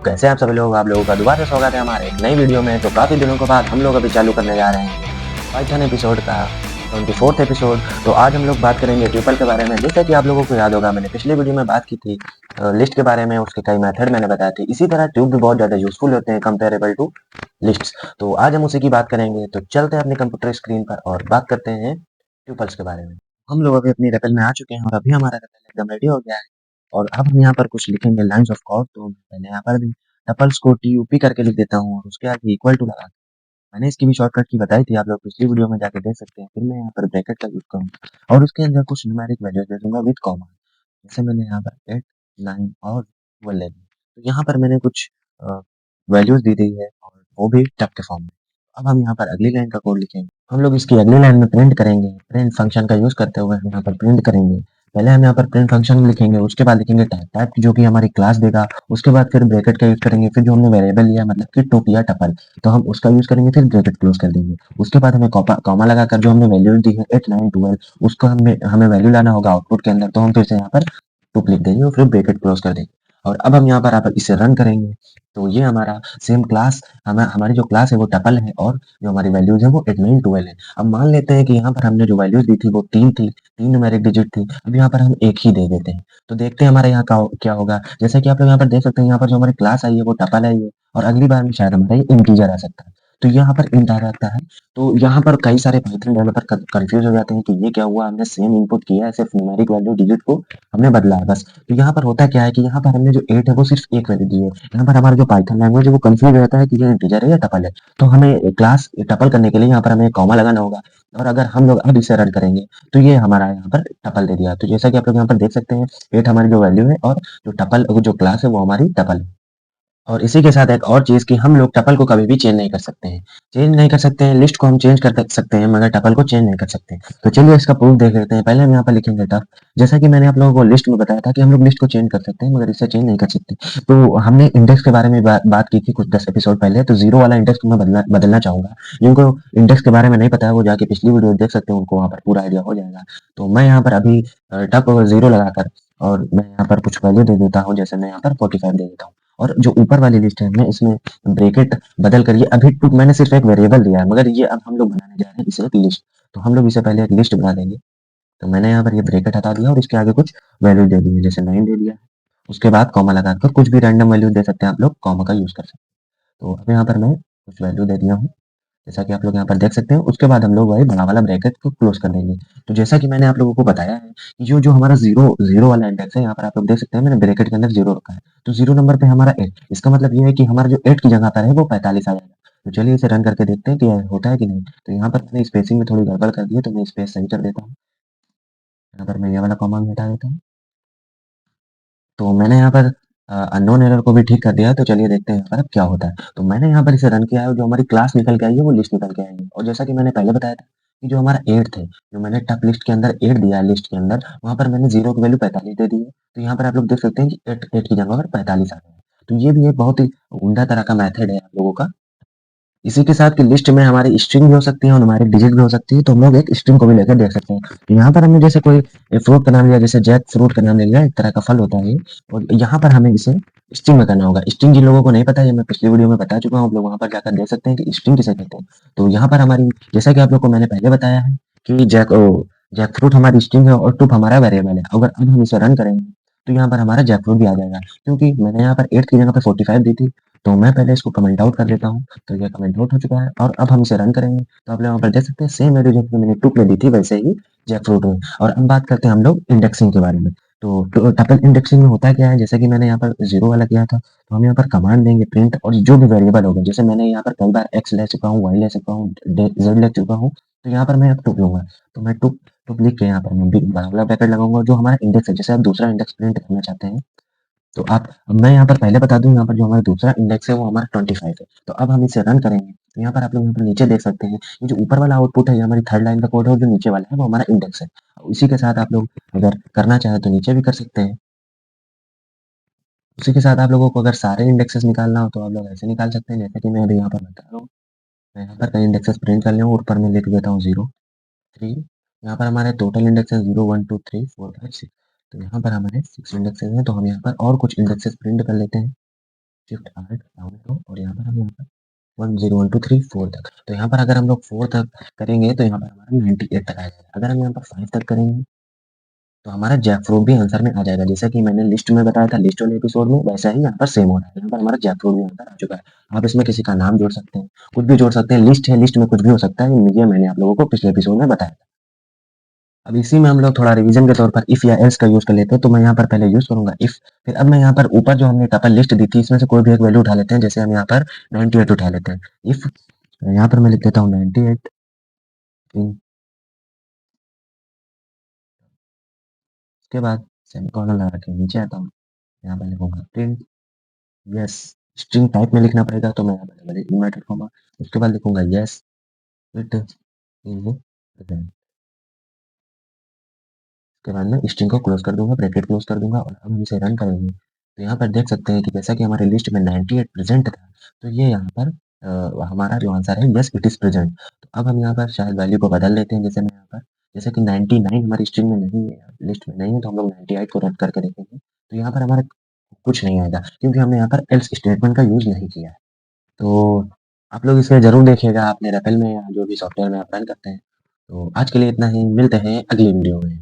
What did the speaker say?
कैसे हैं आप सभी लोग? आप लोगों का दोबारा स्वागत है हमारे एक नई वीडियो में। तो काफ़ी दिनों के बाद हम लोग अभी चालू करने जा रहे हैं पाइथन एपिसोड का 24th एपिसोड। तो आज हम लोग बात करेंगे ट्यूपल के बारे में। जैसा कि आप लोगों को याद होगा, मैंने पिछली वीडियो में बात की थी लिस्ट के बारे में, उसके कई मेथड मैंने बताए थे। इसी तरह ट्यूब भी बहुत ज़्यादा यूजफुल होते हैं कंपेरेबल टू लिस्ट्स। तो आज हम उसी की बात करेंगे। तो चलते हैं अपने कंप्यूटर स्क्रीन पर और बात करते हैं ट्यूपल्स के बारे में। हम लोग अभी अपनी रेपल में आ चुके हैं और अभी हमारा रेपल एकदम रेडी हो गया है। और अब हम यहाँ पर कुछ लिखेंगे लाइन्स ऑफ कोड। तो मैं पहले यहाँ पर भी टपल्स को TUP करके लिख देता हूँ और उसके आगे इक्वल टू लगा। मैंने इसकी भी शॉर्टकट की बताई थी, आप लोग पिछली वीडियो में जाके देख सकते हैं। फिर मैं यहाँ पर ब्रैकेट का यूज करूँगा और उसके अंदर कुछ न्यूमेरिक वैल्यूज दे दूंगा विद कॉमा। जैसे मैंने यहाँ पर 8, 9 और 12 ले ली। तो यहाँ पर मैंने कुछ वैल्यूज दी दी है और वो भी टप के फॉर्म में। अब हम यहाँ पर अगली लाइन का कोड लिखेंगे। हम लोग इसकी अगली लाइन में प्रिंट करेंगे। प्रिंट फंक्शन का यूज करते हुए हम यहाँ पर प्रिंट करेंगे। पहले हम यहाँ पर प्रिंट फंक्शन लिखेंगे, उसके बाद लिखेंगे टाइप। टाइप जो कि हमारी क्लास देगा। उसके बाद फिर ब्रैकेट का यूज करेंगे। फिर जो हमने वेरिएबल लिया मतलब कि टोप या टपल, तो हम उसका यूज करेंगे, फिर ब्रैकेट क्लोज कर देंगे। उसके बाद हमें कॉमा लगाकर जो हमने वैल्यू दी है 8, 9, 12, उसको हमें हमें वैल्यू लाना होगा आउटपुट के अंदर। तो हम फिर से यहाँ पर टुप लिख देंगे और फिर ब्रैकेट क्लोज कर देंगे। और अब हम यहाँ पर आप इसे रन करेंगे। तो ये हमारा सेम क्लास, हमारी जो क्लास है वो टपल है और जो हमारी वैल्यूज है वो 8, 9, 12 है। अब मान लेते हैं कि यहाँ पर हमने जो वैल्यूज दी थी वो 3 थी, 3 न्यूमेरिक डिजिट थी। अब यहाँ पर हम एक ही दे देते हैं। तो देखते हैं हमारे यहाँ क्या होगा। जैसा कि आप लोग यहाँ पर देख सकते हैं, यहाँ पर जो हमारी क्लास आई है वो टपल है ये, और अगली बार में शायद हमारा ये इंटीजर आ सकता है। तो यहाँ पर इंट आ जाता है। तो यहाँ पर कई सारे पाइथन डेवलपर कंफ्यूज हो जाते हैं कि ये क्या हुआ, हमने सेम इनपुट किया है, सिर्फ न्यूमेरिक वैल्यू डिजिट को हमने बदला है बस। तो यहाँ पर होता क्या है कि यहाँ पर हमने जो 8 है वो सिर्फ एक वैल्यू दी है। यहाँ पर हमारा जो पाइथन लैंग्वेज है वो कंफ्यूज रहता है कि ये इंटीजर है या टपल है। तो हमें क्लास टपल करने के लिए यहाँ पर हमें कॉमा लगाना होगा। और अगर हम लोग अब इसे रन करेंगे तो ये हमारा यहाँ पर टपल दे दिया। तो जैसा कि आप लोग यहाँ पर देख सकते हैं, 8 हमारी जो वैल्यू है और जो टपल जो क्लास है वो हमारी टपल है। और इसी के साथ एक और चीज़ कि हम लोग टपल को कभी भी चेंज नहीं कर सकते हैं। चेंज नहीं कर सकते हैं, लिस्ट को हम चेंज कर सकते हैं मगर टपल को चेंज नहीं कर सकते। तो चलिए इसका प्रूफ देख लेते हैं। पहले हम यहाँ पर लिखेंगे टप। जैसा कि मैंने आप लोगों को लिस्ट में बताया था कि हम लोग लिस्ट को चेंज कर सकते हैं मगर इसे चेंज नहीं कर सकते। तो हमने इंडेक्स के बारे में बात की थी कुछ 10 एपिसोड पहले। तो जीरो वाला इंडेक्स को मैं बदलना चाहूंगा। जिनको इंडेक्स के बारे में नहीं पता है वो जाके पिछली वीडियो देख सकते हैं, उनको वहाँ पर पूरा आइडिया हो जाएगा। तो मैं यहाँ पर अभी टप और जीरो लगाकर और मैं यहाँ पर कुछ वैल्यू दे देता हूँ। जैसे मैं यहाँ पर 45 दे देता हूँ। और जो ऊपर वाली लिस्ट है मैं इसमें ब्रैकेट बदल कर, ये अभी टू मैंने सिर्फ एक वेरिएबल दिया है मगर ये अब हम लोग बनाने जा रहे हैं इसे एक लिस्ट। तो हम लोग इसे पहले एक लिस्ट बना देंगे। तो मैंने यहाँ पर ये ब्रैकेट हटा दिया और इसके आगे कुछ वैल्यू दे दी है, जैसे 9 दे दिया है। उसके बाद कॉमा लगाकर कुछ भी रैंडम वैल्यू दे सकते हैं आप लोग, कॉमा का यूज कर सकते हैं। तो अब यहाँ पर मैं कुछ वैल्यू दे दिया हूँ, जैसा कि आप लोग यहाँ पर देख सकते हैं। उसके बाद हम लोग वही बड़ा वाला ब्रैकेट को क्लोज कर देंगे। तो जैसा कि मैंने आप लोगों को बताया है कि जो जो हमारा जीरो जीरो वाला इंडेक्स है, यहाँ पर आप लोग देख सकते हैं मैंने ब्रैकेट के अंदर जीरो रखा है। तो जीरो नंबर पे हमारा 8, इसका मतलब ये है कि हमारा जो 8 की जगह पर है वो 45 आ जाएगा। तो चलिए इसे रन करके देखते हैं कि होता है कि नहीं। तो यहाँ पर मैंने स्पेसिंग में थोड़ी गड़बड़ कर दी है, तो मैं स्पेस सही कर देता हूँ। यहाँ पर मैं ये वाला कॉमा भी हटा देता हूँ। तो मैंने यहाँ पर अननोन एरर को भी ठीक कर दिया है। तो चलिए देखते हैं यहाँ पर अब क्या होता है। तो मैंने यहाँ पर इसे रन किया है, जो हमारी क्लास निकल के आई है वो लिस्ट निकल के आई है। और जैसा कि मैंने पहले बताया था कि जो हमारा 8 थे, जो मैंने टॉप लिस्ट के अंदर 8 दिया है लिस्ट के अंदर, वहाँ पर मैंने जीरो की वैल्यू 45 दे दी है। तो यहाँ पर आप लोग देख सकते हैं कि 8 की जगह पर 45 आ गया है। तो ये भी एक बहुत ही उम्दा तरह का मेथड है आप लोगों का। इसी के साथ कि लिस्ट में हमारी स्ट्रिंग भी हो सकती है और हमारी डिजिट भी हो सकती है। तो हम लोग एक स्ट्रिंग को भी लेकर देख सकते हैं। तो यहाँ पर हमने जैसे कोई फ्रूट का नाम लिया, जैसे जैक फ्रूट का नाम ले लिया, एक तरह का फल होता है ये। और यहाँ पर हमें इसे स्ट्रिंग में करना होगा। स्ट्रिंग जिन लोगों को नहीं पता है, ये मैं पिछली वीडियो में बता चुका हूँ, आप लोग वहाँ पर जाकर देख सकते हैं कि स्ट्रिंग किसे कहते हैं। तो यहाँ पर हमारी, जैसा कि आप लोग को मैंने पहले बताया है कि जैक फ्रूट हमारी स्ट्रिंग है और टुप हमारा वेरिएबल है। अगर अब हम इसे रन करेंगे तो यहाँ पर हमारा जैक फ्रूट भी आ जाएगा, क्योंकि मैंने यहाँ पर 8 की जगह पर 45 दी थी। तो मैं पहले इसको कमेंट आउट कर देता हूँ। तो ये कमेंट आउट हो चुका है और अब हम इसे रन करेंगे। तो आप लोग यहाँ पर देख सकते हैं सेम वैल्यू जैसे मैंने टुप में दी थी वैसे ही जैक फ्रूट में। और अब बात करते हैं हम लोग इंडेक्सिंग के बारे में। तो टपल इंडेक्सिंग में होता क्या है, जैसे कि मैंने यहाँ पर जीरो वाला किया था, तो हम यहाँ पर कमांड देंगे प्रिंट, और जो भी वेरिएबल होगा, जैसे मैंने यहाँ पर कई बार एक्स ले चुका हूँ, वाई ले चुका हूँ, जेड ले चुका हूँ। तो यहाँ पर मैं अब टुप लूंगा। तो मैं टुप टुप लिख के यहाँ पर मैं बड़ा वाला ब्रैकेट लगाऊंगा जो हमारा इंडेक्स है। जैसे आप दूसरा इंडेक्स प्रिंट करना चाहते हैं तो आप, मैं यहाँ पर पहले बता दूं, यहाँ पर जो हमारा दूसरा इंडेक्स है वो हमारा 25 है। तो अब हम इसे रन करेंगे। तो यहाँ पर आप लोग यहाँ पर नीचे देख सकते हैं, ये जो ऊपर वाला आउटपुट है ये हमारी थर्ड लाइन का कोड है, और जो नीचे वाला है वो हमारा इंडेक्स है। इसी के साथ आप लोग अगर करना चाहें तो नीचे भी कर सकते हैं। उसी के साथ आप लोगों को अगर सारे इंडेक्सेस निकालना हो तो आप लोग ऐसे निकाल सकते हैं, जैसे कि मैं अभी यहाँ पर बता रहा हूँ। मैं यहाँ पर कई इंडेक्सेस प्रिंट कर लिया हूँ, ऊपर में लिख देता हूँ 0, 3। यहाँ पर हमारे टोटल इंडेक्स है 0, 1, 2, 3, 4, 5, 6। तो यहाँ पर हमारे 6 इंडेक्सेस हैं। तो हम यहाँ पर और कुछ इंडेक्सेस प्रिंट कर लेते हैं। शिफ्ट आर्ट डाउन एरो और यहाँ पर हम यहाँ पर 1 0 1 2 3 4 तक। तो यहाँ पर अगर हम लोग 4 तक करेंगे तो यहाँ पर हमारा 98 तक आ जाएगा। अगर हम यहाँ पर 5 तक करेंगे तो हमारा जैकफ्रूट भी आंसर में आ जाएगा। जैसा कि मैंने लिस्ट में बताया था लिस्ट वाले एपिसोड में, वैसा ही यहाँ पर सेम हो रहा है। यहाँ पर हमारा जैकफ्रूट भी आंसर आ चुका है। आप इसमें किसी का नाम जोड़ सकते हैं, कुछ भी जोड़ सकते हैं। लिस्ट है, लिस्ट में कुछ भी हो सकता है। ये मैंने आप लोगों को पिछले एपिसोड में बताया था। अब इसी में हम लोग थोड़ा रिवीजन के तौर पर इफ या एल्स का यूज कर लेते हैं। तो मैं यहाँ पर पहले यूज करूंगा इफ। फिर अब मैं यहाँ पर ऊपर जो हमने टपल लिस्ट दी थी इसमें से कोई भी एक वैल्यू उठा लेते हैं। जैसे हम यहाँ पर 98 उठा लेते हैं। इफ यहाँ पर मैं लिख देता हूँ 98 इन, उसके बाद सेमीकोलन लगा के नीचे आता हूँ। यहाँ पर लिखूंगा प्रिंट यस। स्ट्रिंग टाइप में लिखना पड़ेगा तो मैं यहाँ पर इन्वर्टेड कॉमा, उसके बाद लिखूंगा यस इट इज प्रेजेंट। उसके बाद मैं स्ट्रिंग को क्लोज कर दूंगा, ब्रैकेट क्लोज कर दूंगा और अब हम इसे रन करेंगे तो यहाँ पर देख सकते हैं कि जैसा कि हमारे लिस्ट में 98 प्रेजेंट था तो ये यहाँ पर हमारा जो आंसर है यस इट इज प्रेजेंट। तो अब हम यहाँ पर शायद वैल्यू को बदल लेते हैं। जैसे मैं यहाँ पर जैसे कि 99 हमारी स्ट्रिंग में नहीं है, लिस्ट में नहीं है, तो हम लोग 98 को रन करके देखेंगे तो यहाँ पर हमारा कुछ नहीं आएगा क्योंकि हमने यहाँ पर एल्स स्टेटमेंट का यूज नहीं किया है। तो आप लोग इसे ज़रूर देखिएगा अपने रेपल में या जो भी सॉफ्टवेयर में आप रन करते हैं। तो आज के लिए इतना ही, मिलते हैं अगली वीडियो में।